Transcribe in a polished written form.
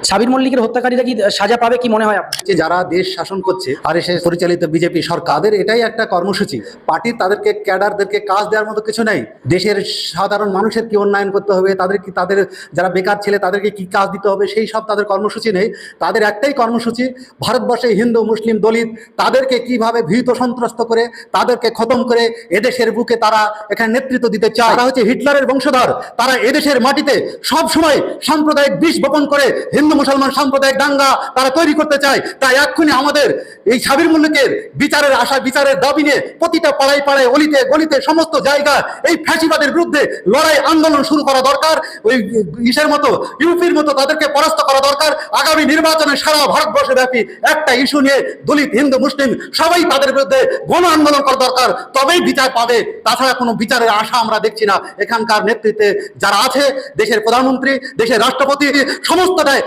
সাবির মল্লিকের হত্যাকারীরা কি সাজা পাবে কি মনে হয় আপনার? যে যারা দেশ শাসন করছে আরএসএস পরিচালিত বিজেপি সরকার, তাদের এটাই একটা কর্মসূচি। পার্টির তাদেরকে ক্যাডারদেরকে কাজ দেওয়ার মতো কিছু নাই। দেশের সাধারণ মানুষের কি উন্নয়ন করতে হবে, তাদের যারা বেকার ছেলে তাদেরকে কি কাজ দিতে হবে, সেই সব তাদের কর্মসূচি নেই। তাদের একটাই কর্মসূচি, ভারতবর্ষে হিন্দু মুসলিম দলিত তাদেরকে কিভাবে ভীত সন্ত্রস্ত করে তাদেরকে খতম করে এদেশের বুকে তারা এখানে নেতৃত্ব দিতে চায়। তারা হচ্ছে হিটলারের বংশধর। তারা এদেশের মাটিতে সব সময় সাম্প্রদায়িক বিষ বপন করে হিন্দু মুসলমান সাম্প্রদায়িক দাঙ্গা তারা তৈরি করতে চায়। তাই এক্ষুনি আমাদের এই সাবির মল্লিকের বিচারের আশা, বিচারের দাবি নিয়ে প্রতিটা পাড়ায় পাড়ায় অলিতে গলিতে সমস্ত জায়গা এই ফ্যাসিবাদের বিরুদ্ধে লড়াই আন্দোলন শুরু করা দরকার। ওই ইসের মতো ইউপির মতো তাদেরকে পরাস্ত করা দরকার। আগামী নির্বাচনে সারা ভারতবর্ষ ব্যাপী একটা ইস্যু নিয়ে দলিত হিন্দু মুসলিম সবাই তাদের বিরুদ্ধে গণ আন্দোলন করা দরকার, তবেই বিচার পাবে। তাছাড়া কোনো বিচারের আশা আমরা দেখছি না। এখানকার নেতৃত্বে যারা আছে, দেশের প্রধানমন্ত্রী, দেশের রাষ্ট্রপতি, সমস্তটাই